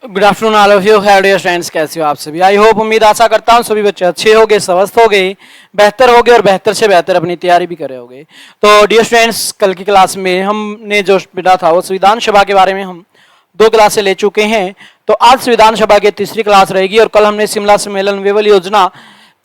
Good afternoon all of you. How dear friends, कैसे हो आप सभी? आई होप, उम्मीद आशा करता हूँ सभी बच्चे अच्छे होंगे, स्वस्थ होंगे, बेहतर होंगे और बेहतर से बेहतर अपनी तैयारी भी कर रहे होंगे। तो डियर फ्रेंड्स, कल की क्लास में हमने जो पढ़ा था वो संविधान सभा के बारे में हम 2 क्लासें ले चुके हैं। तो आज संविधान सभा की तीसरी क्लास रहेगी और कल हमने शिमला सम्मेलन, वेवल योजना,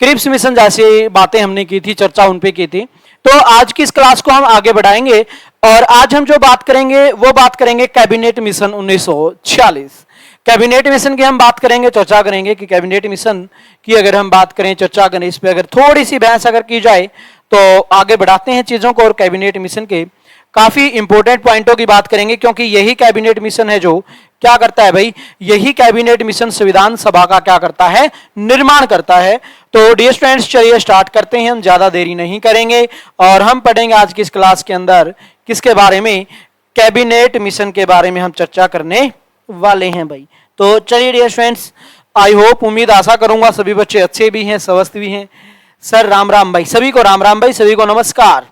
क्रिप्स मिशन जैसी बातें हमने की थी, चर्चा उन पे की थी। तो आज की इस क्लास को हम आगे बढ़ाएंगे और आज हम जो बात करेंगे वो बात करेंगे कैबिनेट मिशन 1946। कैबिनेट मिशन की हम बात करेंगे, चर्चा करेंगे कि कैबिनेट मिशन की अगर हम बात करें, चर्चा करें, इस पे अगर थोड़ी सी बहस अगर की जाए तो आगे बढ़ाते हैं चीजों को और कैबिनेट मिशन के काफी इंपॉर्टेंट पॉइंटों की बात करेंगे, क्योंकि यही कैबिनेट मिशन है जो क्या करता है भाई, यही कैबिनेट मिशन संविधान सभा का क्या करता है, निर्माण करता है। तो डियर स्टूडेंट्स, चलिए स्टार्ट करते हैं, हम ज्यादा देरी नहीं करेंगे और हम पढ़ेंगे आज की इस क्लास के अंदर किसके बारे में, कैबिनेट मिशन के बारे में हम चर्चा करने वाले हैं भाई। तो चलिए डियर फ्रेंड्स, आई होप, उम्मीद आशा करूंगा सभी बच्चे अच्छे भी हैं, स्वस्थ भी हैं। सर राम राम भाई, सभी को राम राम भाई, सभी को नमस्कार।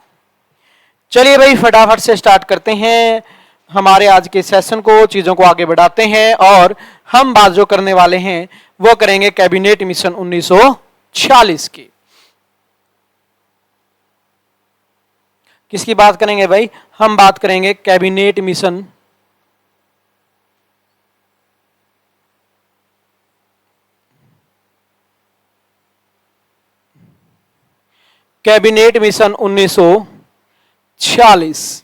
चलिए भाई फटाफट से स्टार्ट करते हैं हमारे आज के सेशन को, चीजों को आगे बढ़ाते हैं और हम बात जो करने वाले हैं वो करेंगे कैबिनेट मिशन 1946 की। किसकी बात करेंगे भाई? हम बात करेंगे कैबिनेट मिशन कैबिनेट मिशन 1946।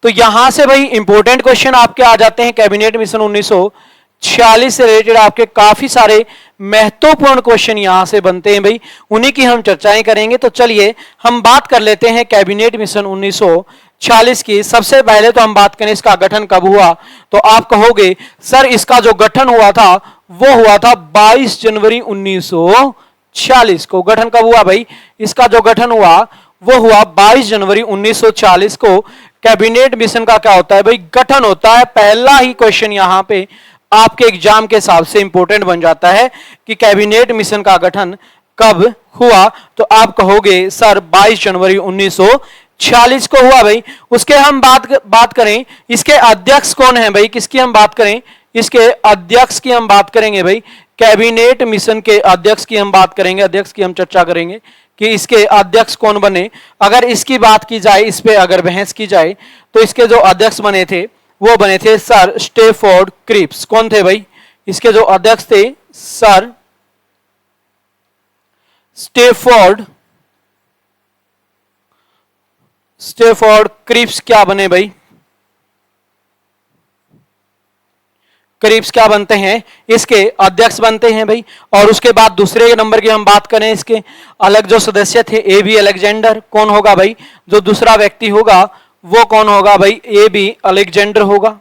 तो यहां से भाई इंपॉर्टेंट क्वेश्चन आपके आ जाते हैं। कैबिनेट मिशन 1946 से रिलेटेड आपके काफी सारे महत्वपूर्ण क्वेश्चन यहां से बनते हैं भाई, उन्हीं की हम चर्चाएं करेंगे। तो चलिए हम बात कर लेते हैं कैबिनेट मिशन 1946 की। सबसे पहले तो हम बात करें इसका गठन कब हुआ, तो आप कहोगे सर इसका जो गठन हुआ था वो हुआ था 22 जनवरी 1940 को। गठन कब हुआ भाई? इसका जो गठन हुआ वो हुआ 22 जनवरी 1940 को। कैबिनेट मिशन का क्या होता है भाई? गठन होता है। पहला ही क्वेश्चन यहां पे आपके एग्जाम के हिसाब से इंपॉर्टेंट बन जाता है कि कैबिनेट मिशन का गठन कब हुआ, तो आप कहोगे सर 22 जनवरी 1946 को हुआ भाई। उसके हम बात करें, इसके अध्यक्ष कौन है भाई? किसकी हम बात करें? इसके अध्यक्ष की हम बात करेंगे भाई। कैबिनेट मिशन के अध्यक्ष की हम बात करेंगे, अध्यक्ष की हम चर्चा करेंगे कि इसके अध्यक्ष कौन बने। अगर इसकी बात की जाए, इस पे अगर बहस की जाए, तो इसके जो अध्यक्ष बने थे वो बने थे सर स्टेफोर्ड क्रिप्स। कौन थे भाई? इसके जो अध्यक्ष थे सर स्टेफोर्ड क्रिप्स क्या बने भाई? क्रिप्स क्या बनते हैं? इसके अध्यक्ष बनते हैं भाई। और उसके बाद दूसरे नंबर की हम बात करें, इसके अलग जो सदस्य थे ए बी अलेक्जेंडर। कौन होगा भाई? जो दूसरा व्यक्ति होगा वो कौन होगा भाई? ए बी अलेक्जेंडर होगा।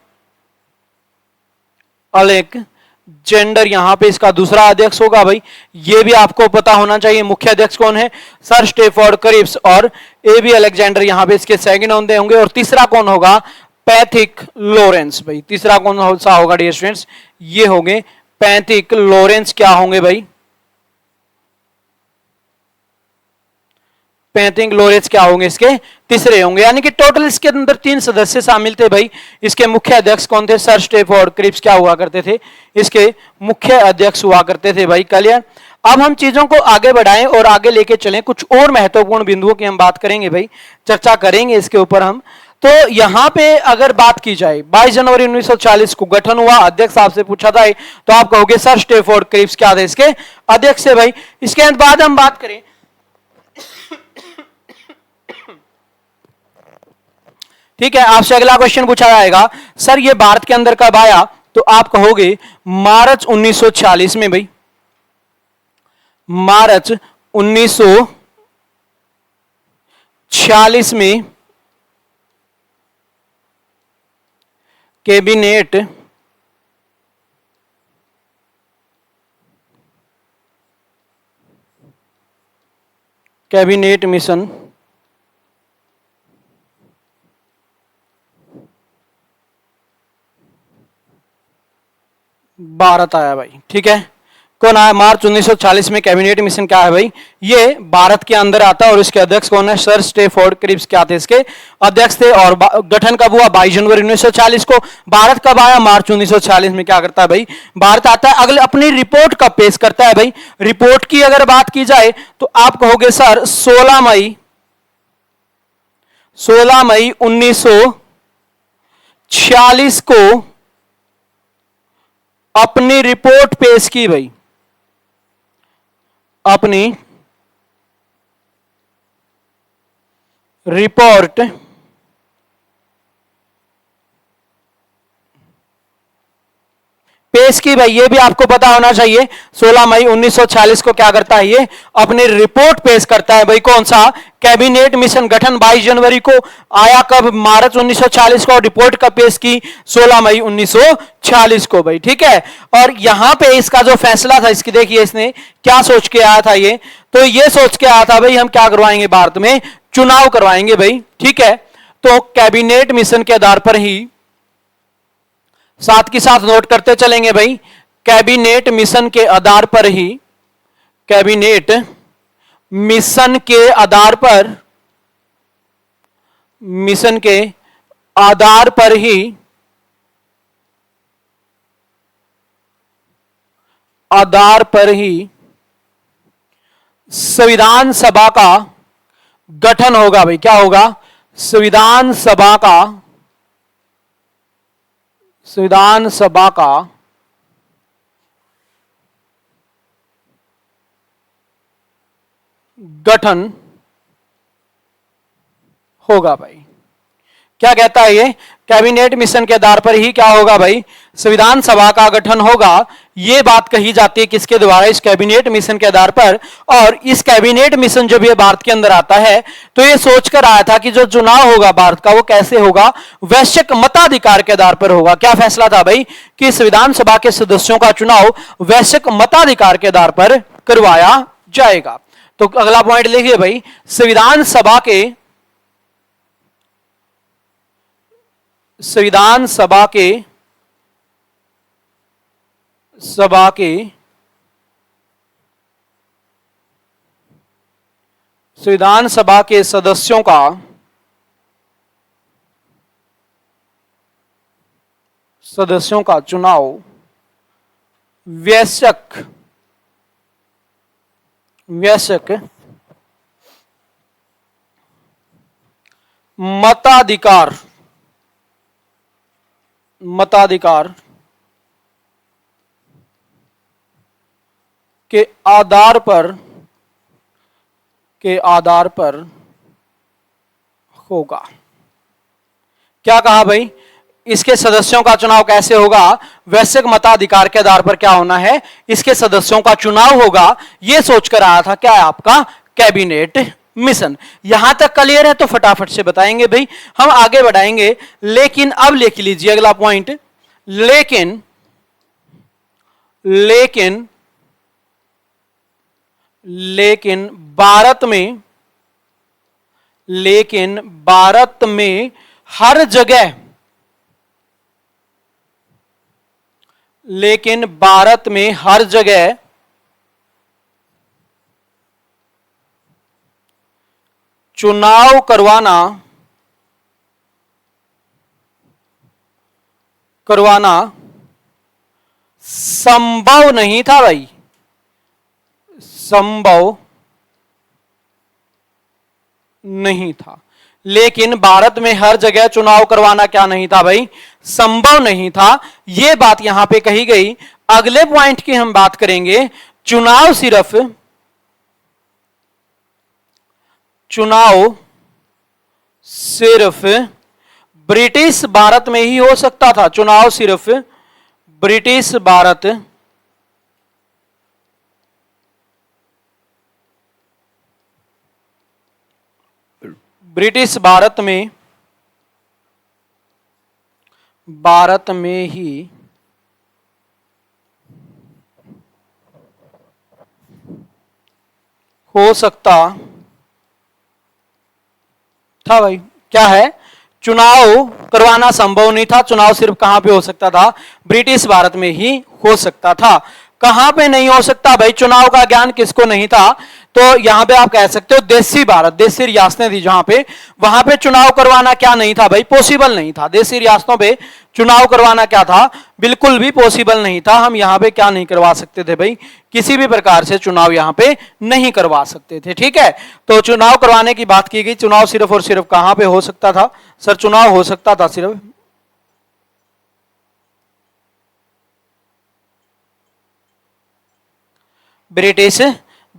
अलेक्जेंडर यहां पे इसका दूसरा अध्यक्ष होगा भाई। ये भी आपको पता होना चाहिए। मुख्य अध्यक्ष कौन है? Sir Stafford Cripps. और ए बी अलेक्जेंडर यहां पे इसके सेकंड होंगे। और तीसरा कौन होगा? पैथिक लॉरेंस भाई। तीसरा कौन सा होगा डियर स्टूडेंट्स? ये होंगे पैथिक लॉरेंस। क्या होंगे भाई? पैथिक लॉरेंस क्या होंगे? इसके तीसरे होंगे। यानी कि टोटल इसके अंदर 3 सदस्य शामिल थे भाई। इसके मुख्य अध्यक्ष कौन थे? सर स्टेफोर्ड क्रिप्स क्या हुआ करते थे? इसके मुख्य अध्यक्ष हुआ करते थे भाई। क्लियर? अब हम चीजों को आगे बढ़ाएं और आगे लेके चलें। कुछ और महत्वपूर्ण बिंदुओं की हम बात करेंगे भाई, चर्चा करेंगे इसके ऊपर हम। तो यहां पे अगर बात की जाए, 22 जनवरी 1940 को गठन हुआ, अध्यक्ष आपसे पूछा था तो आप कहोगे सर स्टेफोर्ड क्रिप्स क्या थे इसके अध्यक्ष है भाई। इसके बाद हम बात करें, ठीक है, आपसे अगला क्वेश्चन पूछा जाएगा सर ये भारत के अंदर कब आया, तो आप कहोगे मार्च 1946 में भाई। मार्च 1946 में कैबिनेट मिशन भारत आया भाई। ठीक है, कौन आया मार्च 1940 में? कैबिनेट मिशन क्या है भाई? ये भारत के अंदर आता है और इसके अध्यक्ष कौन है? सर स्टैफोर्ड क्रिप्स क्या थे इसके अध्यक्ष थे। और गठन कब हुआ? 22 जनवरी 1940 को। भारत कब आया? मार्च 1940 में। क्या करता है भाई? भारत आता है। अगले अपनी रिपोर्ट कब पेश करता है भाई? रिपोर्ट की अगर बात की जाए तो आप कहोगे सर 16 मई 1946 को अपनी रिपोर्ट पेश की भाई। अपनी रिपोर्ट पेश की भाई। ये भी आपको पता होना चाहिए 16 मई 1946 को क्या करता है? ये अपनी रिपोर्ट पेश करता है भाई। कौन सा? कैबिनेट मिशन गठन 22 जनवरी को आया। कब? मार्च 1940 को। रिपोर्ट कब पेश की? 16 मई 1946 को भाई। ठीक है। और यहां पे इसका जो फैसला था, इसकी देखिए इसने क्या सोच के आया था। ये तो ये सोच के आया था भाई हम क्या करवाएंगे भारत में? चुनाव करवाएंगे भाई। ठीक है। तो कैबिनेट मिशन के आधार पर ही साथ के साथ नोट करते चलेंगे भाई। कैबिनेट मिशन के आधार पर ही, कैबिनेट मिशन के आधार पर, मिशन के आधार पर ही संविधान सभा का गठन होगा भाई। क्या होगा? संविधान सभा का गठन होगा भाई। क्या कहता है ये? कैबिनेट मिशन के आधार पर ही क्या होगा भाई? संविधान सभा का गठन होगा। ये बात कही जाती है किसके द्वारा? इस कैबिनेट मिशन के आधार पर। और इस कैबिनेट मिशन जब ये भारत के अंदर आता है तो ये सोचकर आया था कि जो चुनाव होगा भारत का वो कैसे होगा? वैश्विक मताधिकार के आधार पर होगा। क्या फैसला था भाई? कि संविधान सभा के सदस्यों का चुनाव वैश्विक मताधिकार के आधार पर करवाया जाएगा। तो अगला पॉइंट लिखिए भाई। संविधान सभा के सदस्यों का चुनाव वैश्विक मताधिकार के आधार पर होगा। क्या कहा भाई? इसके सदस्यों का चुनाव कैसे होगा? वैश्विक मताधिकार के आधार पर क्या होना है? इसके सदस्यों का चुनाव होगा। यह सोचकर आया था क्या है आपका? Cabinet mission. यहां तक क्लियर है? तो फटाफट से बताएंगे भाई, हम आगे बढ़ाएंगे। लेकिन अब लिख लीजिए अगला पॉइंट। लेकिन भारत में हर जगह चुनाव करवाना संभव नहीं था भाई। संभव नहीं था। लेकिन भारत में हर जगह चुनाव करवाना क्या नहीं था भाई? संभव नहीं था। यह बात यहां पे कही गई। अगले पॉइंट की हम बात करेंगे। चुनाव सिर्फ ब्रिटिश भारत में ही हो सकता था। चुनाव सिर्फ ब्रिटिश भारत में ही हो सकता था भाई। क्या है? चुनाव करवाना संभव नहीं था। चुनाव सिर्फ कहां पे हो सकता था? ब्रिटिश भारत में ही हो सकता था। कहां पे नहीं हो सकता भाई, चुनाव का ज्ञान किसको नहीं था? तो यहां पे आप कह सकते हो देशी भारत, देशी रियासतें थी जहां पे, वहां पे चुनाव करवाना क्या नहीं था भाई, पॉसिबल नहीं था। देशी रियासतों पे चुनाव करवाना क्या था, बिल्कुल भी पॉसिबल नहीं था। हम यहां पे क्या नहीं करवा सकते थे भाई, किसी भी प्रकार से चुनाव यहां पे नहीं करवा सकते थे। ठीक है, तो चुनाव करवाने की बात की गई। चुनाव सिर्फ और सिर्फ कहां पे हो सकता था सर? चुनाव हो सकता था सिर्फ ब्रिटिश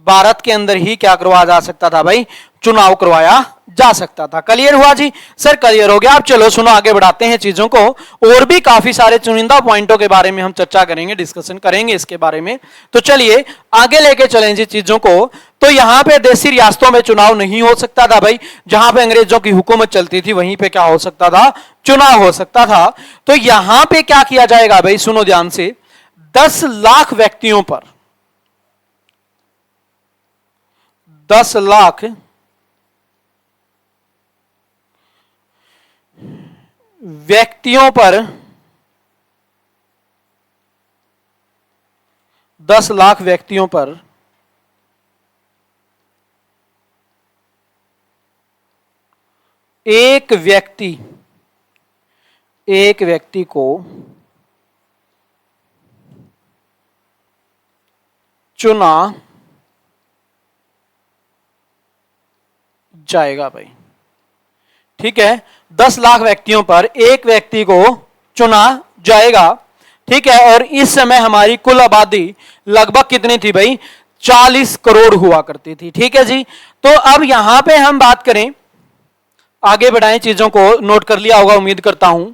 भारत के अंदर ही क्या करवाया जा सकता था भाई, चुनाव करवाया जा सकता था। क्लियर हुआ जी? सर क्लियर हो गया। अब चलो सुनो, आगे बढ़ाते हैं चीजों को। और भी काफी सारे चुनिंदा पॉइंटों के बारे में हम चर्चा करेंगे, डिस्कशन करेंगे इसके बारे में। तो चलिए आगे लेके चलें जी चीजों को। तो यहां पे देशी रियासतों में चुनाव नहीं हो सकता था भाई, जहां पे अंग्रेजों की हुकूमत चलती थी वहीं पे क्या हो सकता था, चुनाव हो सकता था। तो यहां पे क्या किया जाएगा भाई, सुनो ध्यान से, 10 लाख व्यक्तियों पर, 10 लाख व्यक्तियों पर, 10 लाख व्यक्तियों पर एक व्यक्ति को चुना जाएगा भाई। ठीक है, 10 लाख व्यक्तियों पर एक व्यक्ति को चुना जाएगा। ठीक है, और इस समय हमारी कुल आबादी लगभग कितनी थी भाई, 40 करोड़ हुआ करती थी। ठीक है जी, तो अब यहां पे हम बात करें, आगे बढ़ाएं, चीजों को नोट कर लिया होगा उम्मीद करता हूं।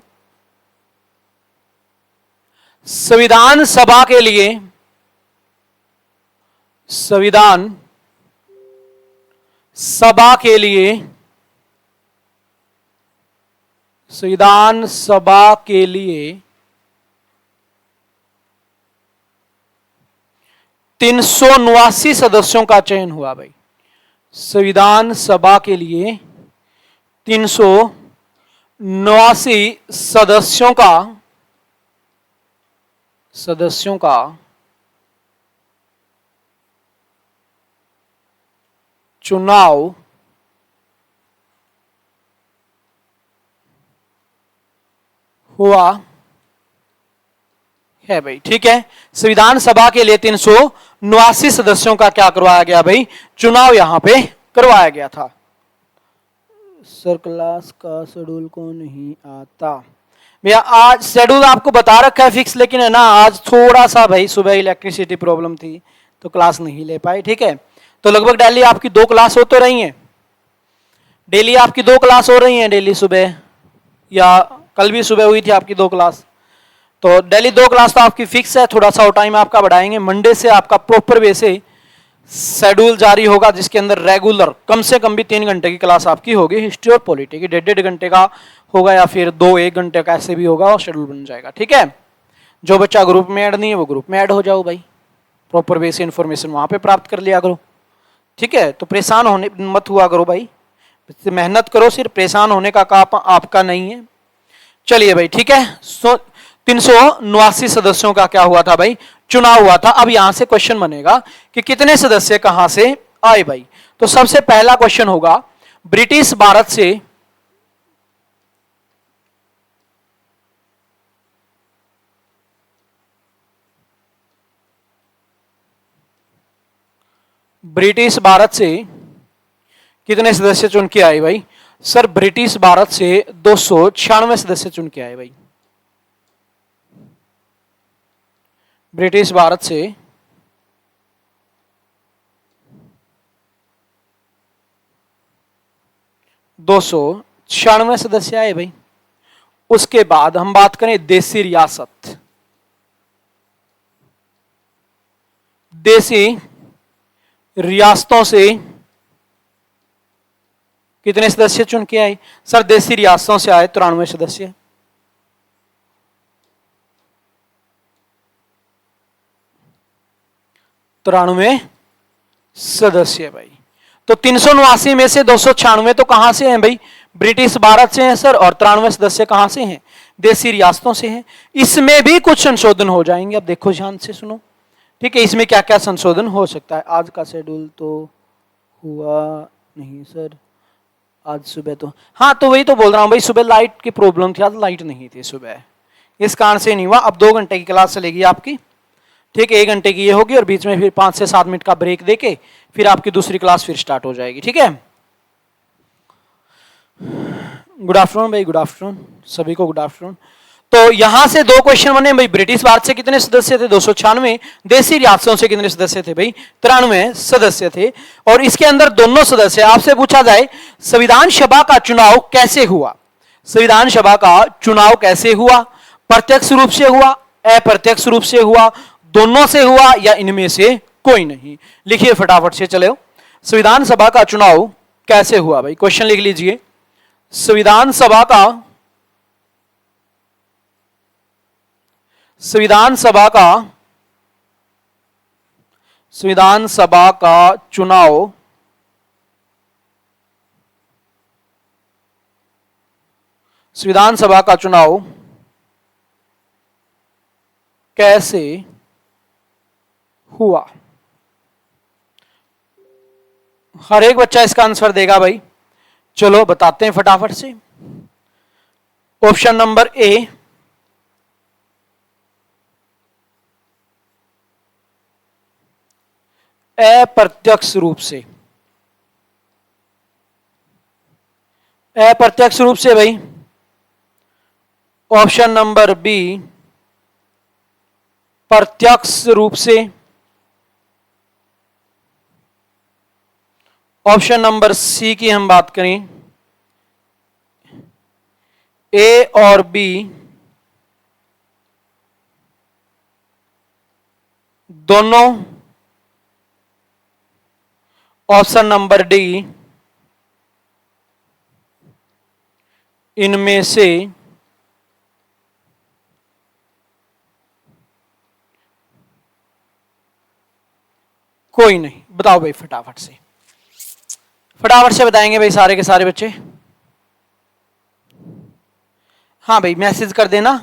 संविधान सभा के लिए, संविधान सभा के लिए, संविधान सभा के लिए 379 सदस्यों का चयन हुआ भाई। संविधान सभा के लिए 379 सदस्यों का चुनाव हुआ है भाई। ठीक है, संविधान सभा के लिए 379 सदस्यों का क्या करवाया गया भाई, चुनाव यहां पे करवाया गया था। सर क्लास का शेड्यूल को नहीं आता भैया, आज शेड्यूल आपको बता रखा है फिक्स, लेकिन है ना आज थोड़ा सा भाई सुबह इलेक्ट्रिसिटी प्रॉब्लम थी तो क्लास नहीं ले पाए। ठीक है, तो लगभग डेली आपकी 2 क्लास हो तो रही हैं, डेली आपकी 2 क्लास हो रही हैं, डेली सुबह, या कल भी सुबह हुई थी आपकी 2 क्लास, तो डेली 2 क्लास तो आपकी फिक्स है। थोड़ा सा और टाइम आपका बढ़ाएंगे, मंडे से आपका प्रॉपर वे से शेड्यूल जारी होगा, जिसके अंदर रेगुलर कम से कम भी 3 घंटे की क्लास आपकी होगी। हिस्ट्री और पॉलिटी की 1.5 घंटे का होगा, या फिर 2-1 घंटे का ऐसे भी होगा, और शेड्यूल बन जाएगा। ठीक है, जो बच्चा ग्रुप में ऐड नहीं है वो ग्रुप में ऐड हो जाओ भाई, प्रॉपर वे से इन्फॉर्मेशन वहां पे प्राप्त कर लिया करो। ठीक है, तो परेशान होने मत हुआ करो भाई, मेहनत करो, सिर्फ परेशान होने का काम आपका नहीं है। चलिए भाई, ठीक है, 379 सदस्यों का क्या हुआ था भाई, चुनाव हुआ था। अब यहां से क्वेश्चन बनेगा कि कितने सदस्य कहां से आए भाई। तो सबसे पहला क्वेश्चन होगा, ब्रिटिश भारत से कितने सदस्य चुन के आए भाई? सर ब्रिटिश भारत से 296 सदस्य चुन के आए भाई। ब्रिटिश भारत से 296 सदस्य आए भाई। उसके बाद हम बात करें देशी रियासत, देशी रियासतों से कितने सदस्य चुन के आए? सर देशी रियासतों से आए 93 सदस्य। सदस्य भाई। तो 379 में से 296 तो कहां से हैं भाई? ब्रिटिश भारत से हैं सर, और 93 सदस्य कहां से हैं? देशी रियासतों से हैं। इसमें भी कुछ संशोधन हो जाएंगे। अब देखो ध्यान से सुनो, ठीक है, इसमें क्या क्या संशोधन हो सकता है। आज का शेड्यूल तो हुआ नहीं सर, आज सुबह तो, हाँ तो वही तो बोल रहा हूँ भाई, सुबह लाइट की प्रॉब्लम थी, आज लाइट नहीं थी सुबह, इस कारण से नहीं हुआ। अब 2 घंटे की क्लास चलेगी आपकी, ठीक है, 1 घंटे की ये होगी और बीच में फिर 5 से 7 मिनट का ब्रेक देके फिर आपकी दूसरी क्लास फिर स्टार्ट हो जाएगी। ठीक है, गुड आफ्टरनून भाई, गुड आफ्टरनून सभी को, गुड आफ्टरनून। तो यहां से 2 क्वेश्चन बने भाई, ब्रिटिश भारत से कितने सदस्य थे 296, देशी रियासतों से कितने सदस्य थे भाई 93 सदस्य थे। और इसके अंदर दोनों सदस्य, आपसे पूछा जाए संविधान सभा का चुनाव कैसे हुआ, संविधान सभा का चुनाव कैसे हुआ, प्रत्यक्ष रूप से हुआ, अप्रत्यक्ष रूप से हुआ, दोनों से हुआ या इनमें से कोई नहीं। लिखिए फटाफट से, चलो संविधान सभा का चुनाव कैसे हुआ भाई, क्वेश्चन लिख लीजिए। संविधान सभा का संविधान सभा का चुनाव संविधान सभा का चुनाव कैसे हुआ। हर एक बच्चा इसका आंसर देगा भाई, चलो बताते हैं फटाफट से। ऑप्शन नंबर ए, अप्रत्यक्ष रूप से, अप्रत्यक्ष रूप से भाई। ऑप्शन नंबर बी, प्रत्यक्ष रूप से। ऑप्शन नंबर सी की हम बात करें, ए और बी दोनों। ऑप्शन नंबर डी, इनमें से कोई नहीं। बताओ भाई फटाफट से, फटाफट से बताएंगे भाई सारे के सारे बच्चे। हाँ भाई मैसेज कर देना,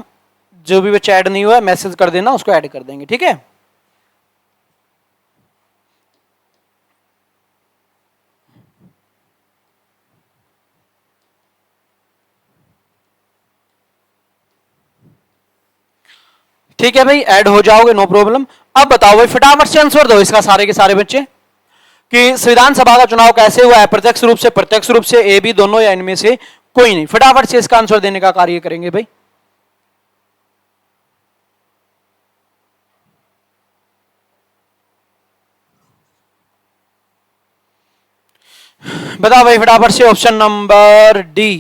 जो भी बच्चा ऐड नहीं हुआ मैसेज कर देना, उसको ऐड कर देंगे। ठीक है, ठीक है भाई, ऐड हो जाओगे, नो प्रॉब्लम। अब बताओ भाई फटाफट से आंसर दो इसका सारे के सारे बच्चे कि संविधान सभा का चुनाव कैसे हुआ है, प्रत्यक्ष रूप से, प्रत्यक्ष रूप से, ए बी दोनों या इनमें से कोई नहीं। फटाफट से इसका आंसर देने का कार्य करेंगे भाई। बताओ भाई फटाफट से। Option number D,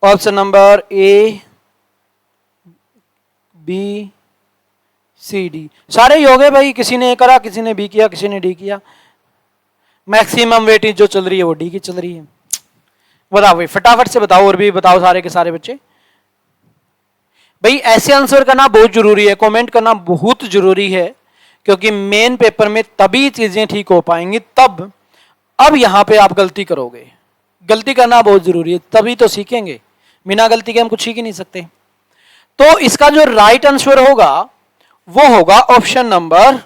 option number A B C D सारे ही हो गए भाई, किसी ने ए करा, किसी ने बी किया, किसी ने डी किया। मैक्सिमम वेटेज जो चल रही है वो डी की चल रही है। बताओ भाई फटाफट से बताओ, और भी बताओ सारे के सारे बच्चे। भाई ऐसे आंसर करना बहुत जरूरी है, कमेंट करना बहुत जरूरी है, क्योंकि मेन पेपर में तभी चीजें ठीक हो पाएंगी तब। अब यहां पे आप गलती करोगे, गलती करना बहुत जरूरी है, तभी तो सीखेंगे, बिना गलती के हम कुछ सीख ही नहीं सकते। तो इसका जो राइट आंसर होगा वो होगा ऑप्शन नंबर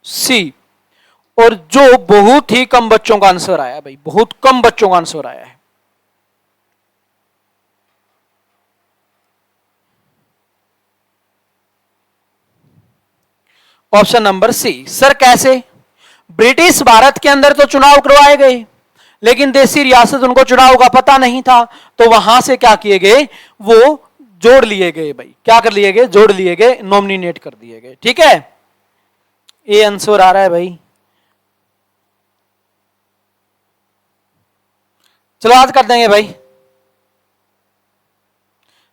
सी, और जो बहुत ही कम बच्चों का आंसर आया भाई, बहुत कम बच्चों का आंसर आया है। Option number C. सर कैसे? ब्रिटिश भारत के अंदर तो चुनाव करवाए गए, लेकिन देशी रियासत उनको चुनाव का पता नहीं था, तो वहां से क्या किए गए, वो जोड़ लिए गए भाई। क्या कर लिए गए? जोड़ लिए गए, नॉमिनेट कर दिए गए। ठीक है, ये आंसर आ रहा है भाई। चलो आज कर देंगे भाई।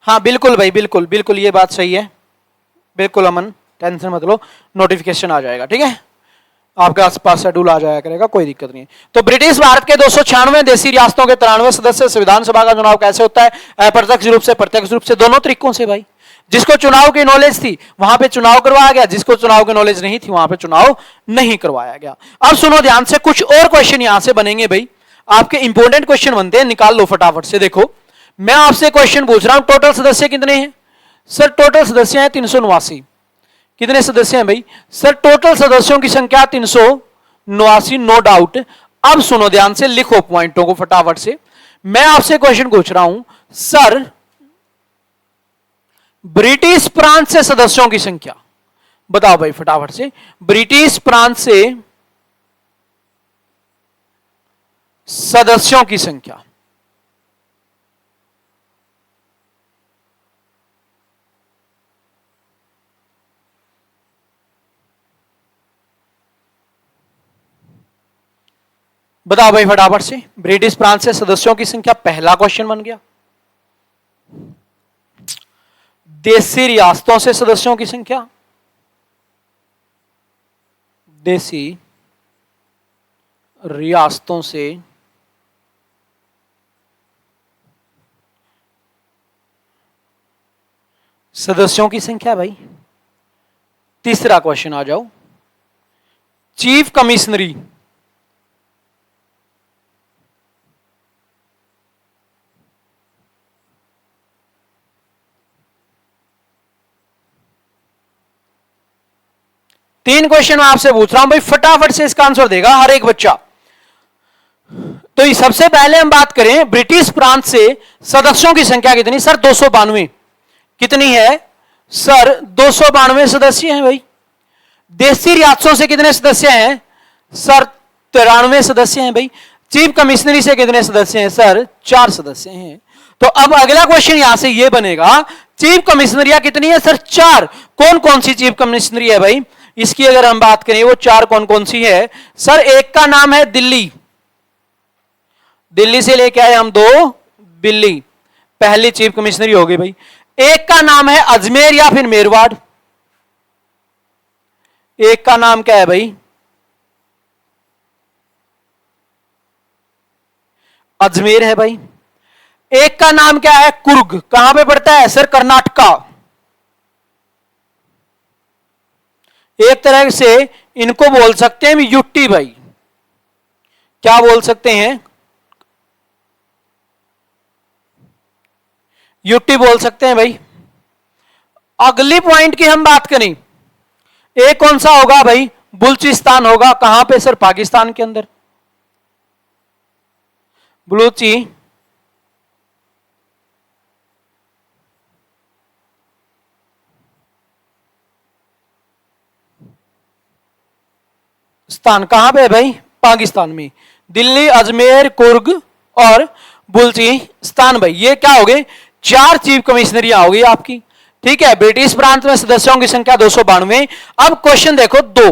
हाँ बिल्कुल भाई, बिल्कुल बिल्कुल, ये बात सही है, बिल्कुल अमन, टेंशन मत लो, नोटिफिकेशन आ जाएगा। ठीक है, आपके आसपास शेड्यूल आ जाया करेगा, कोई दिक्कत नहीं है। तो ब्रिटिश भारत के 296 देशी रियासतों के 93 सदस्य, संविधान सभा का चुनाव कैसे होता है? अप्रत्यक्ष रूप से, प्रत्यक्ष रूप से, दोनों तरीकों से भाई। जिसको चुनाव की नॉलेज थी वहां पे चुनाव करवाया गया, जिसको चुनाव की नॉलेज नहीं थी वहां पे चुनाव नहीं करवाया गया। अब सुनो ध्यान से, कुछ और क्वेश्चन यहां से बनेंगे भाई, आपके इंपोर्टेंट क्वेश्चन बनते हैं, निकाल लो फटाफट से। देखो मैं आपसे क्वेश्चन पूछ रहा हूं, टोटल सदस्य कितने हैं? सर टोटल सदस्य हैं 389। कितने सदस्य हैं भाई? सर टोटल सदस्यों की संख्या 389, नो डाउट। अब सुनो ध्यान से, लिखो पॉइंटों को फटाफट से। मैं आपसे क्वेश्चन पूछ रहा हूं, सर ब्रिटिश प्रांत से सदस्यों की संख्या बताओ भाई फटाफट से। ब्रिटिश प्रांत से सदस्यों की संख्या बताओ भाई फटाफट से। ब्रिटिश प्रांत से सदस्यों की संख्या, पहला क्वेश्चन बन गया। देशी रियासतों से सदस्यों की संख्या, देशी रियासतों से सदस्यों की संख्या भाई। तीसरा क्वेश्चन आ जाओ, चीफ कमिश्नरी तीन क्वेश्चन मैं आपसे पूछ रहा हूं भाई, फटाफट से इसका आंसर देगा हर एक बच्चा। तो सबसे पहले हम बात करें ब्रिटिश प्रांत से सदस्यों की संख्या कितनी? सर 292। कितनी है सर? 292 सदस्य हैं भाई। देशी रियासतों से कितने सदस्य हैं? सर 93 सदस्य हैं भाई। चीफ कमिश्नरी से कितने सदस्य हैं? सर 4 सदस्य हैं। तो अब अगला क्वेश्चन यहां से यह बनेगा, चीफ कमिश्नरियां कितनी है? सर 4। कौन कौन सी चीफ कमिश्नरी है भाई? इसकी अगर हम बात करें वो 4 कौन कौन सी है? सर एक का नाम है दिल्ली, दिल्ली से लेके आए हम 2 दिल्ली, पहली चीफ कमिश्नरी हो गई भाई। एक का नाम है अजमेर या फिर मेरवाड़, एक का नाम क्या है भाई? अजमेर है भाई। एक का नाम क्या है? कुर्ग, कहां पे पड़ता है? सर कर्नाटका। एक तरह से इनको बोल सकते हैं यूटी भाई, क्या बोल सकते हैं? यूटी बोल सकते हैं भाई। अगली पॉइंट की हम बात करें, एक कौन सा होगा भाई? बलूचिस्तान होगा। कहां पे? सर पाकिस्तान के अंदर। बलूची स्थान कहां पे है भाई? पाकिस्तान में। दिल्ली, अजमेर, कुर्ग और बलूचिस्तान भाई, ये क्या हो गए? 4 चीफ कमिश्नरियां हो गई आपकी। ठीक है, ब्रिटिश प्रांत में सदस्यों की संख्या 292। अब क्वेश्चन देखो 2,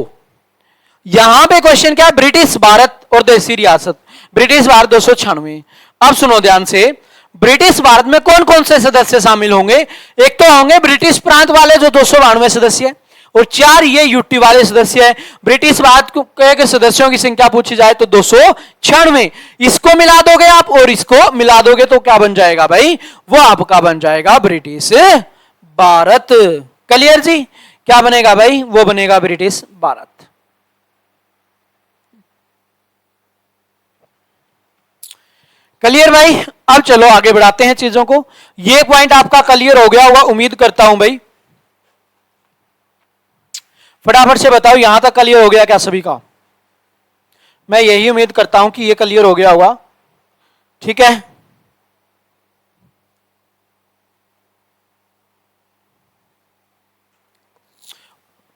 यहां पे क्वेश्चन क्या है? ब्रिटिश भारत और देशी रियासत। ब्रिटिश भारत 296। अब सुनो ध्यान से, ब्रिटिश भारत में कौन कौन से सदस्य शामिल होंगे? एक तो होंगे ब्रिटिश प्रांत वाले जो 292 सदस्य, और 4 ये यूटी वाले सदस्य है। ब्रिटिश भारत के सदस्यों की संख्या पूछी जाए तो 296। इसको मिला दोगे आप और इसको मिला दोगे तो क्या बन जाएगा भाई? वो आपका बन जाएगा ब्रिटिश भारत। क्लियर जी? क्या बनेगा भाई? वो बनेगा ब्रिटिश भारत। क्लियर भाई? अब चलो आगे बढ़ाते हैं चीजों को। ये पॉइंट आपका क्लियर हो गया होगा उम्मीद करता हूं भाई। फटाफट से बताओ यहां तक क्लियर हो गया क्या सभी का? मैं यही उम्मीद करता हूं कि ये क्लियर हो गया होगा। ठीक है,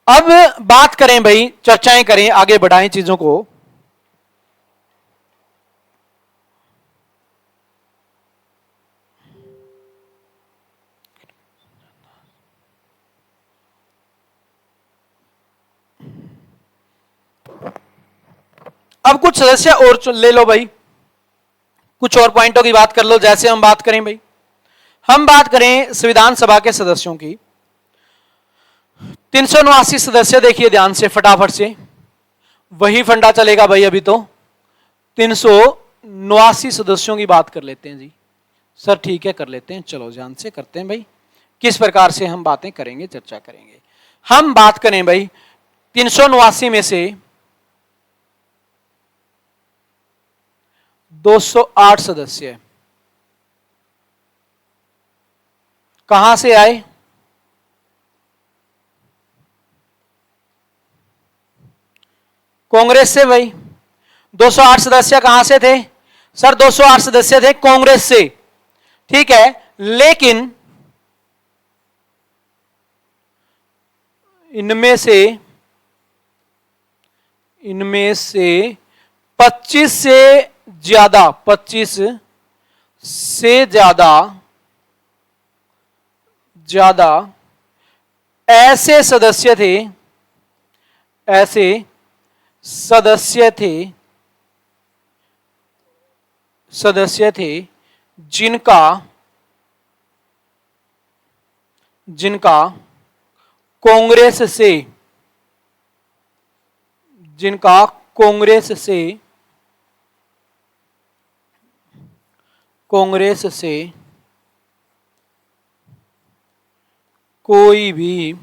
अब बात करें भाई, चर्चाएं करें, आगे बढ़ाएं चीजों को। अब कुछ सदस्य और ले लो भाई, कुछ और पॉइंटों की बात कर लो। जैसे हम बात करें भाई, हम बात करें संविधान सभा के सदस्यों की, 379 सदस्य। देखिए ध्यान से फटाफट से, वही फंडा चलेगा भाई। अभी तो 379 सदस्यों की बात कर लेते हैं जी। सर ठीक है कर लेते हैं, चलो ध्यान से करते हैं भाई। किस प्रकार से हम बातें करेंगे, चर्चा करेंगे। हम बात करें भाई 379 में से 208 सदस्य कहां से आए? कांग्रेस से भाई। 208 सदस्य कहां से थे सर? 208 सदस्य थे कांग्रेस से, ठीक है। लेकिन इनमें से 25 से ज्यादा ऐसे सदस्य थे जिनका कांग्रेस से कोई भी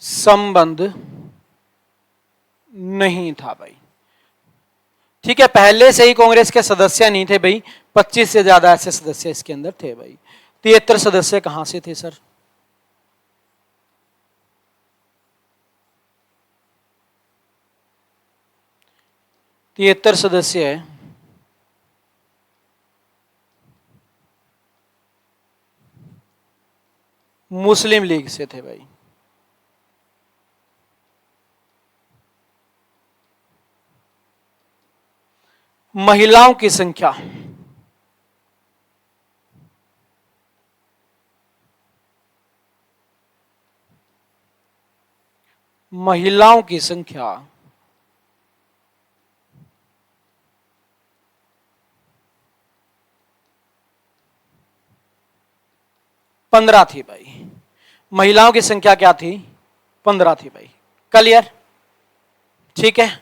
संबंध नहीं था भाई, ठीक है। पहले से ही कांग्रेस के सदस्य नहीं थे भाई, 25 से ज्यादा ऐसे सदस्य इसके अंदर थे भाई। 73 सदस्य कहां से थे सर? 73 सदस्य है मुस्लिम लीग से थे भाई। महिलाओं की संख्या, महिलाओं की संख्या 15 थी भाई। महिलाओं की संख्या क्या थी? 15 थी भाई। क्लियर? ठीक है।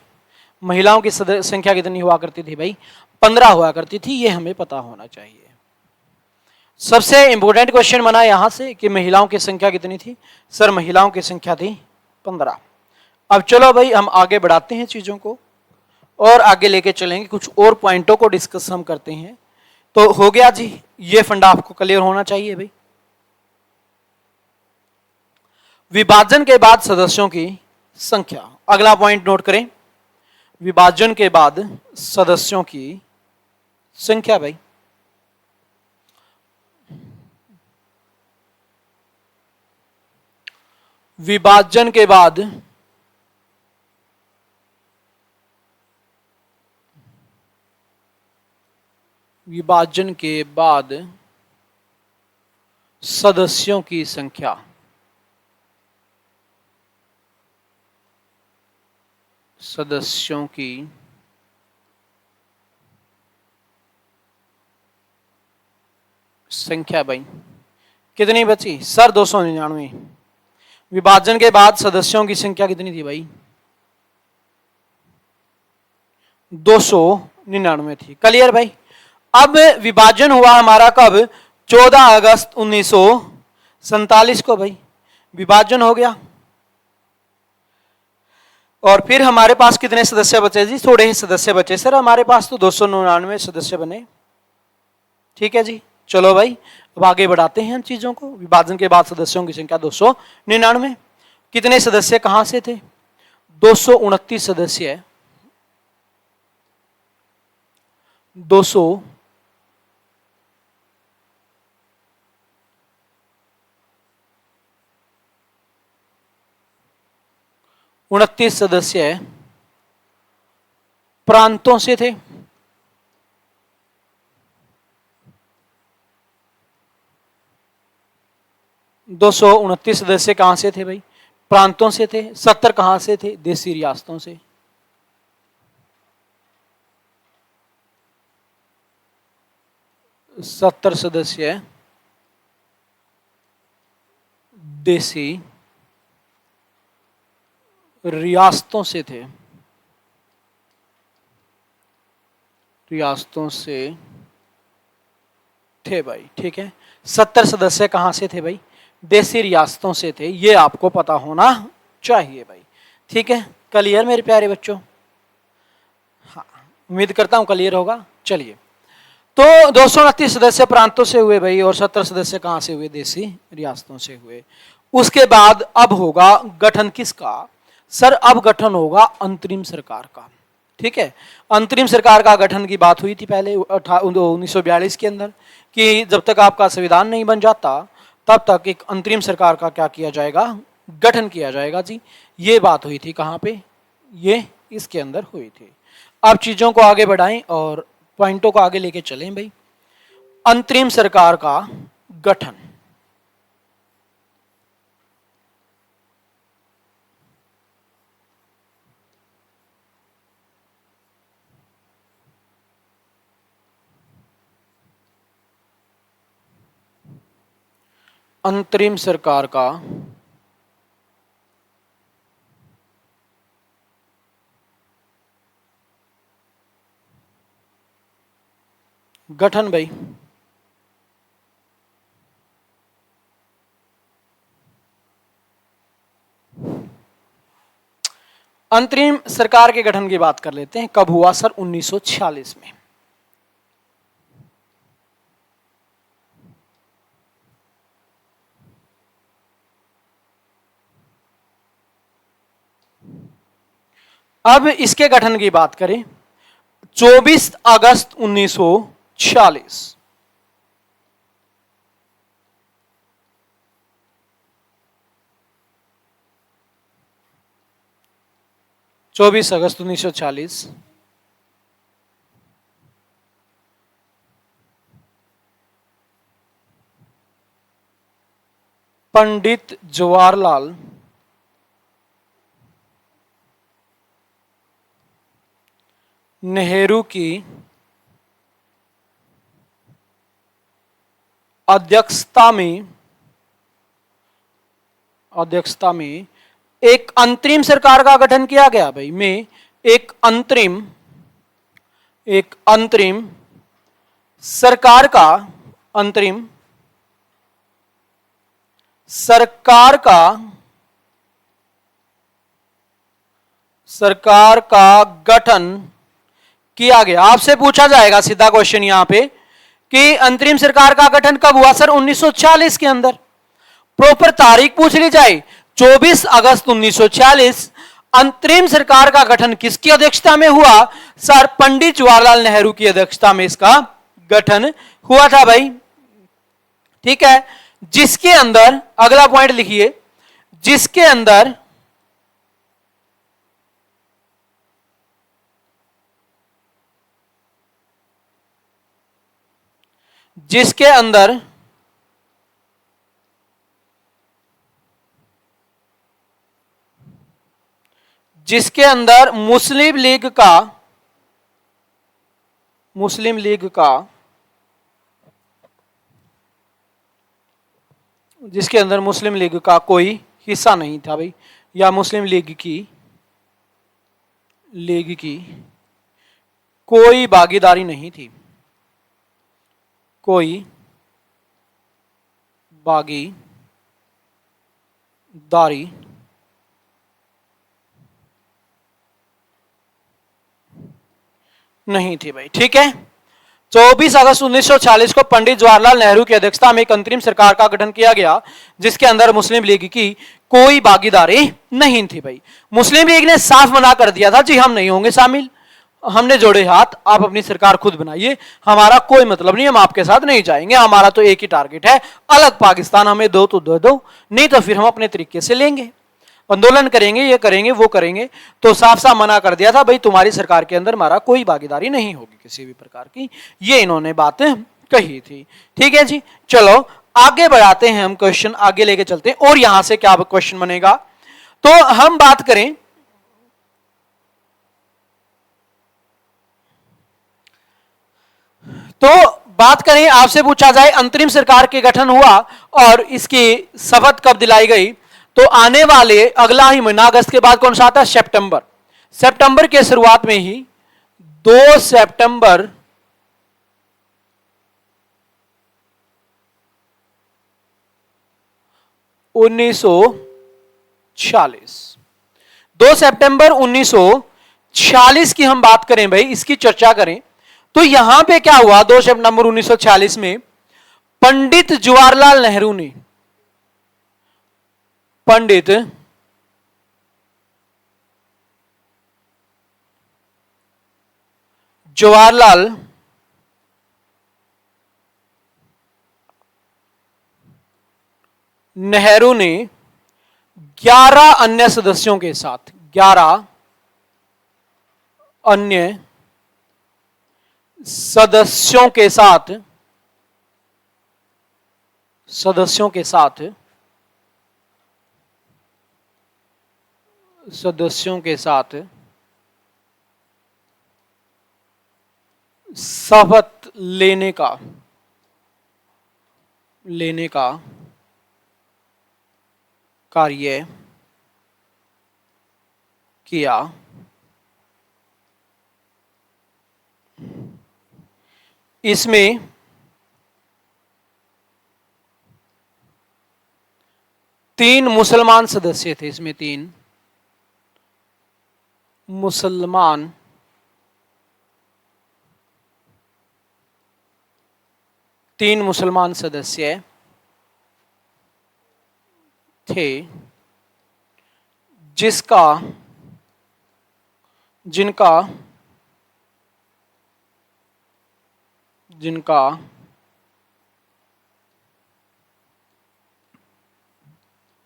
महिलाओं की संख्या कितनी हुआ करती थी भाई? 15 हुआ करती थी, ये हमें पता होना चाहिए। सबसे इंपॉर्टेंट क्वेश्चन बना यहां से कि महिलाओं की संख्या कितनी थी सर? महिलाओं की संख्या थी 15। अब चलो भाई हम आगे बढ़ाते हैं चीजों को और आगे लेके चलेंगे, कुछ और पॉइंटों को डिस्कस हम करते हैं। तो हो गया जी, ये फंडा आपको क्लियर होना चाहिए भाई। विभाजन के बाद सदस्यों की संख्या, अगला पॉइंट नोट करें। विभाजन के बाद सदस्यों की संख्या भाई। विभाजन के बाद सदस्यों की संख्या, सदस्यों की संख्या भाई कितनी बची सर? 299। विभाजन के बाद सदस्यों की संख्या कितनी थी भाई? 299 थी। क्लियर भाई? अब विभाजन हुआ हमारा कब? 14 अगस्त 1947 को भाई विभाजन हो गया। और फिर हमारे पास कितने सदस्य बचे जी? थोड़े ही सदस्य बचे सर हमारे पास, तो 299 सदस्य बने। ठीक है जी, चलो भाई अब आगे बढ़ाते हैं हम चीजों को। विभाजन के बाद सदस्यों की संख्या 299। कितने सदस्य कहां से थे? 229 सदस्य है। 229 सदस्य है प्रांतों से थे। दो सौ उनतीस सदस्य कहां से थे भाई? प्रांतों से थे। 70 कहां से थे? देसी रियासतों से। सत्तर सदस्य देसी रियासतों से थे। रियासतों से थे भाई, ठीक है। 70 सदस्य कहां से थे भाई? देसी रियासतों से थे। ये आपको पता होना चाहिए भाई, ठीक है। क्लियर मेरे प्यारे बच्चों? हाँ, उम्मीद करता हूं क्लियर होगा। चलिए, तो 229 सदस्य प्रांतों से हुए भाई, और 70 सदस्य कहां से हुए? देशी रियासतों से हुए। उसके बाद अब होगा गठन किसका? सर अब गठन होगा अंतरिम सरकार का। ठीक है, अंतरिम सरकार का गठन की बात हुई थी पहले 1942 के अंदर, कि जब तक आपका संविधान नहीं बन जाता तब तक एक अंतरिम सरकार का क्या किया जाएगा? गठन किया जाएगा जी। ये बात हुई थी कहां पे? ये इसके अंदर हुई थी। अब चीजों को आगे बढ़ाएं और पॉइंटों को आगे लेके चलें भाई। अंतरिम सरकार का गठन, अंतरिम सरकार का गठन भाई। अंतरिम सरकार के गठन की बात कर लेते हैं। कब हुआ सर? 1946 में। अब इसके गठन की बात करें, 24 अगस्त 1946। 24 अगस्त 1940 पंडित जवाहरलाल नेहरू की अध्यक्षता में एक अंतरिम सरकार का गठन किया गया भाई। में एक अंतरिम सरकार का गठन किया गया। आपसे पूछा जाएगा सीधा क्वेश्चन यहां पे कि अंतरिम सरकार का गठन कब हुआ? सर 1940 के अंदर। प्रॉपर तारीख पूछ ली जाए, 24 अगस्त 1940 अंतरिम सरकार का गठन किसकी अध्यक्षता में हुआ? सर पंडित जवाहरलाल नेहरू की अध्यक्षता में इसका गठन हुआ था भाई। ठीक है, जिसके अंदर, अगला पॉइंट लिखिए, जिसके अंदर मुस्लिम लीग का कोई हिस्सा नहीं था भाई, या मुस्लिम लीग की कोई भागीदारी नहीं थी, कोई भागीदारी नहीं थी भाई। ठीक है, 24 अगस्त 1940 को पंडित जवाहरलाल नेहरू की अध्यक्षता में एक अंतरिम सरकार का गठन किया गया, जिसके अंदर मुस्लिम लीग की कोई भागीदारी नहीं थी भाई। मुस्लिम लीग ने साफ मना कर दिया था, जी हम नहीं होंगे शामिल, हमने जोड़े हाथ, आप अपनी सरकार खुद बनाइए, हमारा कोई मतलब नहीं, हम आपके साथ नहीं जाएंगे, हमारा तो एक ही टारगेट है, अलग पाकिस्तान, हमें दो तो दो, नहीं तो फिर हम अपने तरीके से लेंगे, आंदोलन करेंगे, ये करेंगे, वो करेंगे। तो साफ साफ मना कर दिया था भाई, तुम्हारी सरकार के अंदर हमारा कोई भागीदारी नहीं होगी किसी भी प्रकार की, ये इन्होंने बातें कही थी। ठीक है जी, चलो आगे बढ़ाते हैं, हम क्वेश्चन आगे लेके चलते हैं। और यहां से क्या क्वेश्चन बनेगा, तो हम बात करें आपसे पूछा जाए अंतरिम सरकार के गठन हुआ और इसकी शपथ कब दिलाई गई, तो आने वाले अगला ही महीना, अगस्त के बाद कौन सा आता है? सितंबर के शुरुआत में ही 2 सितंबर 1946, 2 सितंबर 1946 की हम बात करें भाई, इसकी चर्चा करें, तो यहां पे क्या हुआ, 2 सितंबर 1946 में पंडित जवाहरलाल नेहरू ने, पंडित जवाहरलाल नेहरू ने 11 अन्य सदस्यों के साथ, 11 अन्य सदस्यों के साथ, सदस्यों के साथ, सदस्यों के साथ शपथ लेने का कार्य किया। इसमें 3 मुसलमान सदस्य थे, इसमें 3 मुसलमान सदस्य थे, जिनका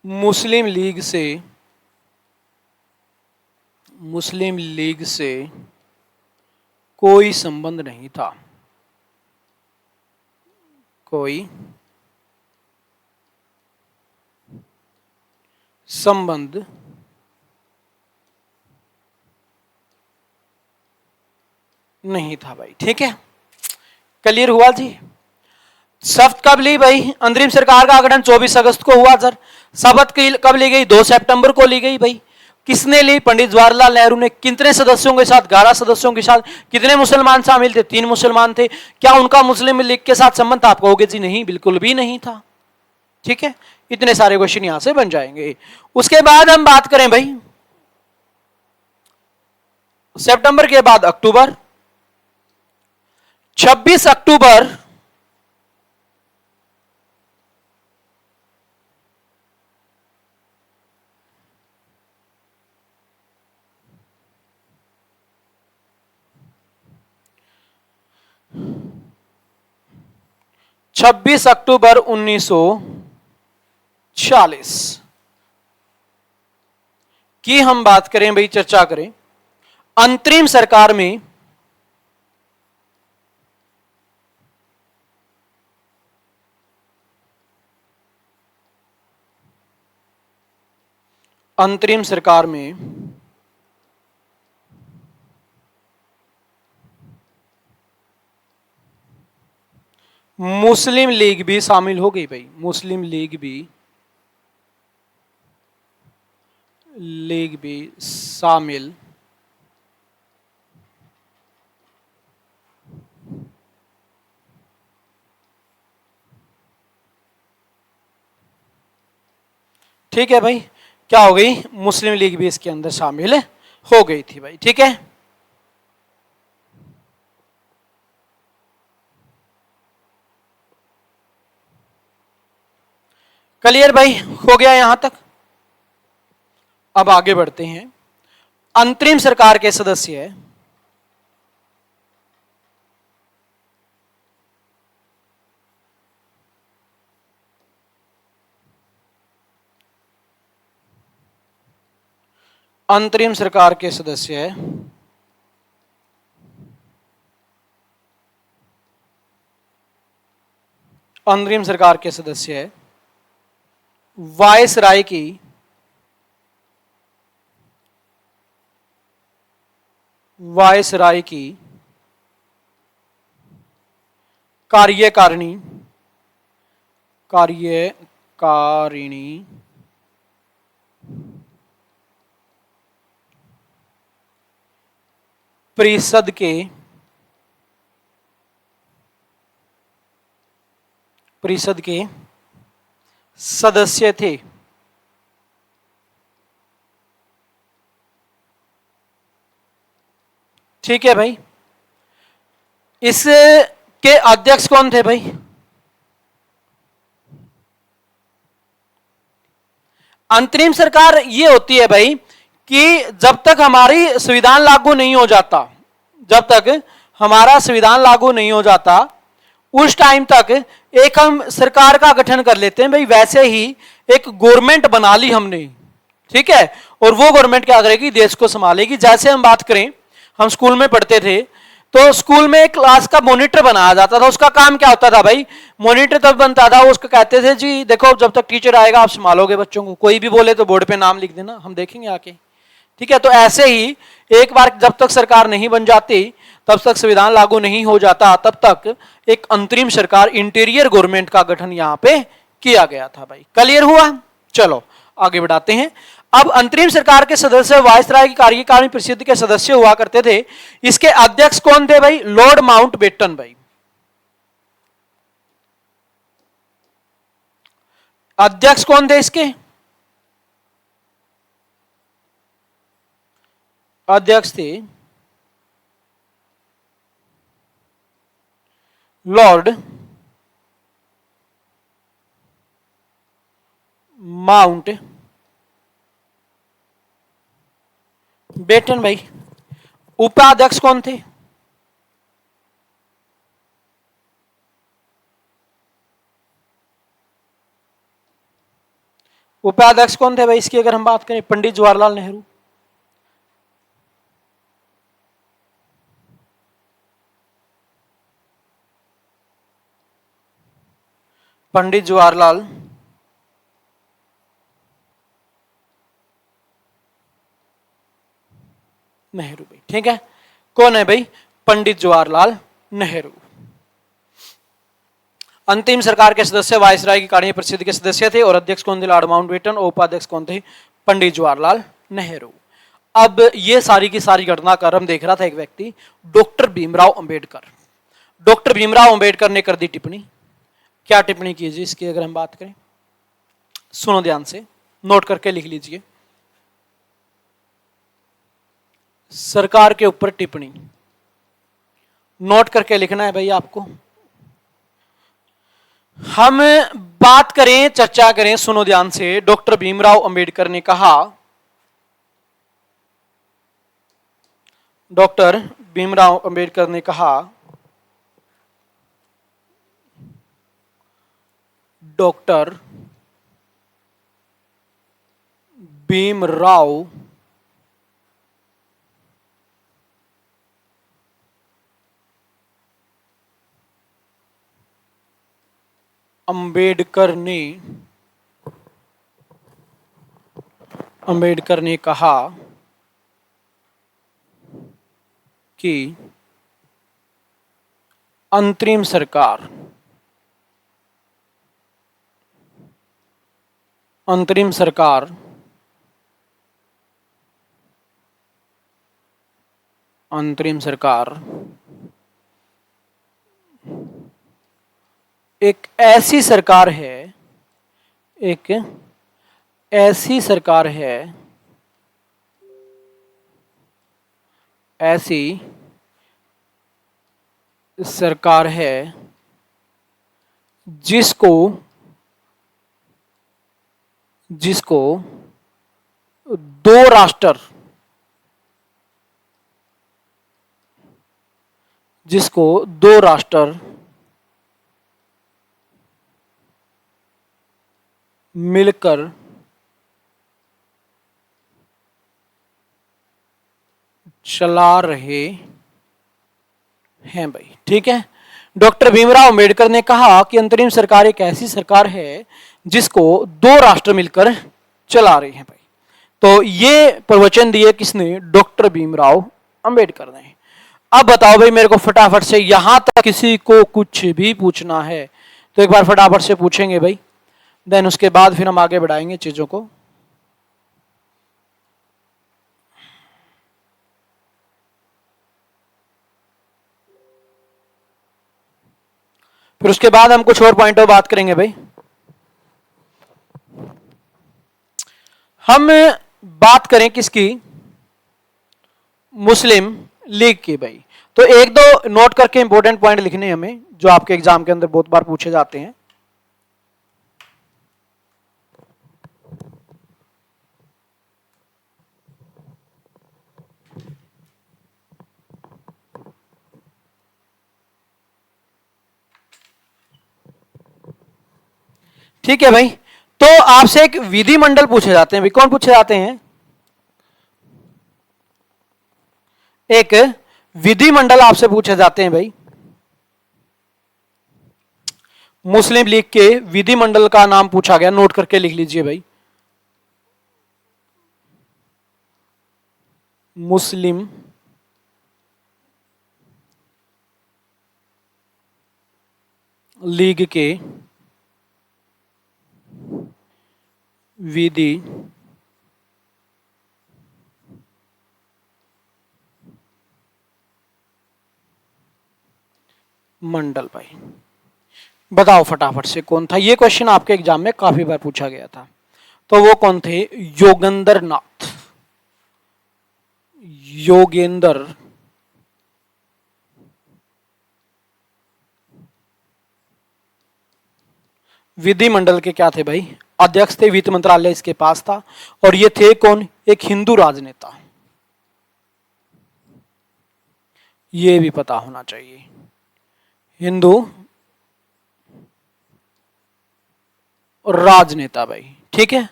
मुस्लिम लीग से कोई संबंध नहीं था, कोई संबंध नहीं था भाई। ठीक है, क्लियर हुआ जी। शपथ कब ली भाई? अंतरिम सरकार का गठन 24 अगस्त को हुआ सर। शपथ कब ली गई? 2 सितंबर को ली गई भाई। किसने ली? पंडित जवाहरलाल नेहरू ने। कितने सदस्यों के साथ? 11 सदस्यों के साथ। कितने मुसलमान शामिल थे? 3 मुसलमान थे। क्या उनका मुस्लिम लीग के साथ संबंध था? आप कहोगे जी नहीं, बिल्कुल भी नहीं था। ठीक है, इतने सारे क्वेश्चन यहां से बन जाएंगे। उसके बाद हम बात करें भाई, सितंबर के बाद अक्टूबर, 26 अक्टूबर 1940 की हम बात करें भाई, चर्चा करें। अंतरिम सरकार में मुस्लिम लीग भी शामिल हो गई भाई। मुस्लिम लीग भी शामिल ठीक है भाई, क्या हो गई? मुस्लिम लीग भी इसके अंदर शामिल हो गई थी भाई। ठीक है, क्लियर भाई, हो गया यहां तक। अब आगे बढ़ते हैं। अंतरिम सरकार के सदस्य अंतरिम सरकार के सदस्य अंतरिम सरकार के सदस्य वायसराय की कार्यकारिणी परिषद के सदस्य थे। ठीक है भाई, इसके अध्यक्ष कौन थे भाई? अंतरिम सरकार ये होती है भाई कि जब तक हमारी संविधान लागू नहीं हो जाता, जब तक हमारा संविधान लागू नहीं हो जाता उस टाइम तक एक हम सरकार का गठन कर लेते हैं भाई। वैसे ही एक गवर्नमेंट बना ली हमने, ठीक है, और वो गवर्नमेंट क्या करेगी? देश को संभालेगी। जैसे हम बात करें, हम स्कूल में पढ़ते थे तो स्कूल में एक क्लास का मॉनिटर बनाया जाता था। उसका काम क्या होता था भाई? मॉनिटर तब बनता था, उसको कहते थे जी देखो जब तक टीचर आएगा आप संभालोगे बच्चों को, कोई भी बोले तो बोर्ड पे नाम लिख देना, हम देखेंगे आके, ठीक है। तो ऐसे ही एक बार जब तक सरकार नहीं बन जाती, तब तक संविधान लागू नहीं हो जाता, तब तक एक अंतरिम सरकार, इंटीरियर गवर्नमेंट का गठन यहां पे किया गया था भाई। क्लियर हुआ? चलो आगे बढ़ाते हैं। अब अंतरिम सरकार के सदस्य वायसराय की कार्यकारिणी परिषद के सदस्य हुआ करते थे। इसके अध्यक्ष कौन थे भाई? लॉर्ड माउंटबेटन भाई। अध्यक्ष कौन थे इसके? अध्यक्ष थे लॉर्ड माउंट बेटन भाई। उपाध्यक्ष कौन थे? उपाध्यक्ष कौन थे भाई इसकी अगर हम बात करें? पंडित जवाहरलाल नेहरू। पंडित जवाहरलाल नेहरू भाई, ठीक है। कौन है भाई? पंडित जवाहरलाल नेहरू। अंतिम सरकार के सदस्य वायसराय की कार्यकारिणी परिषद के सदस्य थे और अध्यक्ष कौन थे? Lord Mountbatten. और उपाध्यक्ष कौन थे? पंडित जवाहरलाल नेहरू। अब ये सारी की सारी घटना का हम देख रहा था एक व्यक्ति, डॉक्टर भीमराव अंबेडकर। डॉक्टर भीमराव अंबेडकर ने कर दी टिप्पणी। क्या टिप्पणी की जी इसकी अगर हम बात करें? सुनो ध्यान से, नोट करके लिख लीजिए। सरकार के ऊपर टिप्पणी नोट करके लिखना है भाई आपको। हम बात करें, चर्चा करें, सुनो ध्यान से। डॉक्टर भीमराव अंबेडकर ने कहा, डॉक्टर भीमराव अंबेडकर ने कहा, डॉक्टर भीमराव अंबेडकर ने कहा कि अंतरिम सरकार एक ऐसी सरकार है, एक ऐसी सरकार है, ऐसी सरकार है जिसको दो राष्ट्र, मिलकर चला रहे हैं भाई, ठीक है। डॉक्टर भीमराव अंबेडकर ने कहा कि अंतरिम सरकार एक ऐसी सरकार है जिसको दो राष्ट्र मिलकर चला रहे हैं भाई। तो ये प्रवचन दिए किसने? डॉक्टर भीमराव अंबेडकर ने। अब बताओ भाई मेरे को फटाफट से, यहां तक किसी को कुछ भी पूछना है तो एक बार फटाफट से पूछेंगे भाई, देन उसके बाद फिर हम आगे बढ़ाएंगे चीजों को। फिर उसके बाद हम कुछ और पॉइंट पर बात करेंगे भाई। हम बात करें किसकी? मुस्लिम लीग की भाई। तो एक दो नोट करके इंपॉर्टेंट पॉइंट लिखने हमें, जो आपके एग्जाम के अंदर बहुत बार पूछे जाते हैं। ठीक है भाई, तो आपसे एक विधिमंडल पूछे जाते हैं भाई। कौन पूछे जाते हैं? एक विधिमंडल आपसे पूछे जाते हैं भाई। मुस्लिम लीग के विधिमंडल का नाम पूछा गया, नोट करके लिख लीजिए भाई। मुस्लिम लीग के विधि मंडल भाई, बताओ फटाफट से कौन था? ये क्वेश्चन आपके एग्जाम में काफी बार पूछा गया था। तो वो कौन थे? योगेंद्र नाथ, योगेंद्र विधिमंडल के क्या थे भाई? अध्यक्ष थे, वित्त मंत्रालय इसके पास था। और ये थे कौन? एक हिंदू राजनेता, ये भी पता होना चाहिए। हिंदू राजनेता भाई, ठीक है।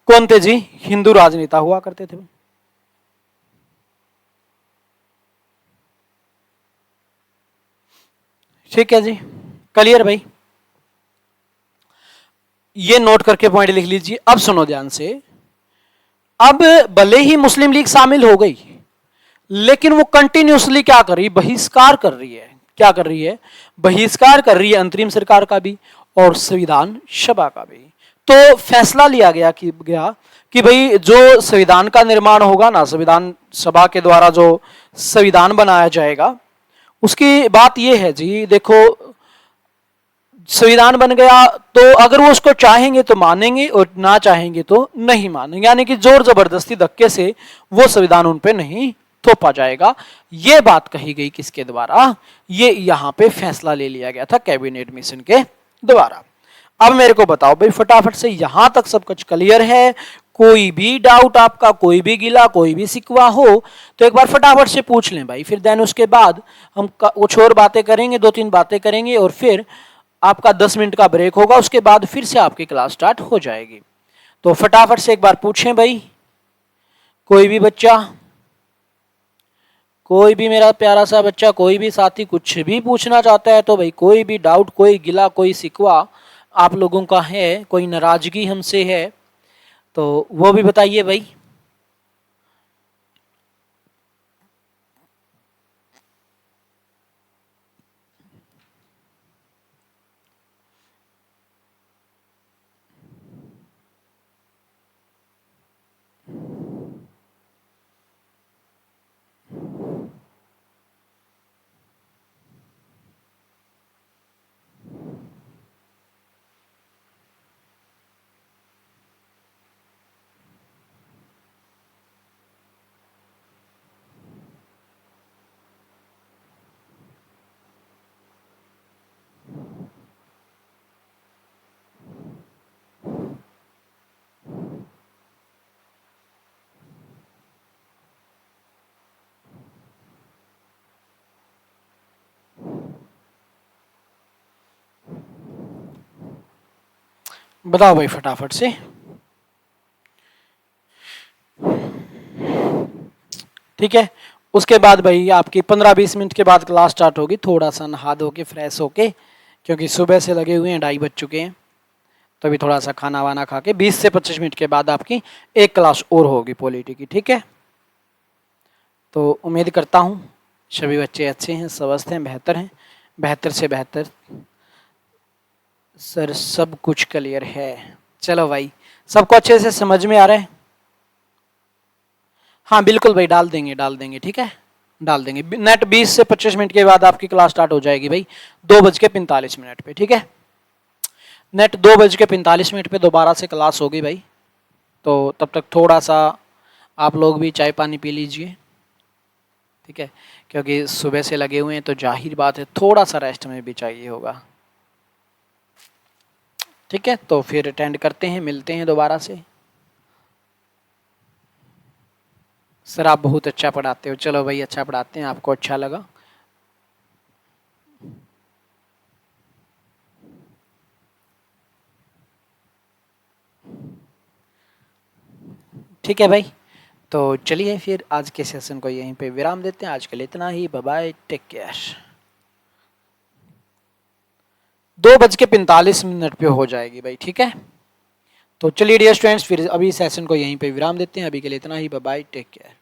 कौन थे जी? हिंदू राजनेता हुआ करते थे। ठीक है जी, क्लियर भाई? ये नोट करके पॉइंट लिख लीजिए। अब सुनो ध्यान से। अब भले ही मुस्लिम लीग शामिल हो गई, लेकिन वो कंटिन्यूसली क्या कर रही? बहिष्कार कर रही है। क्या कर रही है? बहिष्कार कर रही है अंतरिम सरकार का भी और संविधान सभा का भी। तो फैसला लिया कि भाई जो संविधान का निर्माण होगा ना, संविधान सभा के द्वारा जो संविधान बनाया जाएगा, उसकी बात यह है जी, देखो संविधान बन गया तो अगर वो उसको चाहेंगे तो मानेंगे और ना चाहेंगे तो नहीं मानेंगे, यानी कि जोर जबरदस्ती धक्के से वो संविधान उन पे नहीं थोपा जाएगा। ये बात कही गई किसके द्वारा? ये यहां पे फैसला ले लिया गया था कैबिनेट मिशन के द्वारा। अब मेरे को बताओ भाई फटाफट से, यहां तक सब कुछ क्लियर है? कोई भी डाउट आपका, कोई भी गिला, कोई भी सिकवा हो तो एक बार फटाफट से पूछ लें भाई। फिर देन उसके बाद हम कुछ और बातें करेंगे, 2-3 बातें करेंगे और फिर आपका 10 मिनट का ब्रेक होगा। उसके बाद फिर से आपकी क्लास स्टार्ट हो जाएगी। तो फटाफट से एक बार पूछें भाई, कोई भी बच्चा, कोई भी मेरा प्यारा सा बच्चा, कोई भी साथी कुछ भी पूछना चाहता है तो भाई, कोई भी डाउट, कोई गिला, कोई सिकवा आप लोगों का है, कोई नाराजगी हमसे है तो वो भी बताइए भाई। बताओ भाई फटाफट से। ठीक है, उसके बाद भाई आपकी 15-20 मिनट के बाद क्लास स्टार्ट होगी। थोड़ा सा नहा धो के फ्रेश होके, क्योंकि सुबह से लगे हुए हैं, 2:30 बज चुके हैं, तो अभी थोड़ा सा खाना वाना खा के 20 से 25 मिनट के बाद आपकी एक क्लास और होगी पॉलिटी की। ठीक है, तो उम्मीद करता हूँ सभी बच्चे अच्छे हैं, स्वस्थ हैं, बेहतर हैं, बेहतर से बेहतर। सर सब कुछ क्लियर है। चलो भाई, सबको अच्छे से समझ में आ रहा है? हाँ बिल्कुल भाई, डाल देंगे। ठीक है, डाल देंगे। नेट 20 से 25 मिनट के बाद आपकी क्लास स्टार्ट हो जाएगी भाई, 2:45 पे। ठीक है, नेट 2:45 पे दोबारा से क्लास होगी भाई। तो तब तक थोड़ा सा आप लोग भी चाय पानी पी लीजिए। ठीक है, क्योंकि सुबह से लगे हुए हैं तो जाहिर बात है थोड़ा सा रेस्ट में भी चाहिए होगा। ठीक है, तो फिर अटेंड करते हैं, मिलते हैं दोबारा से। सर आप बहुत अच्छा पढ़ाते हो। चलो भाई, अच्छा पढ़ाते हैं, आपको अच्छा लगा। ठीक है भाई, तो चलिए फिर आज के सेशन को यहीं पे विराम देते हैं। आज के लिए इतना ही। Bye bye, take care. 2:45 पे हो जाएगी भाई, ठीक है। तो चलिए डियर स्टूडेंट्स, फिर अभी सेशन को यहीं पे विराम देते हैं। अभी के लिए इतना ही। Bye bye, take care.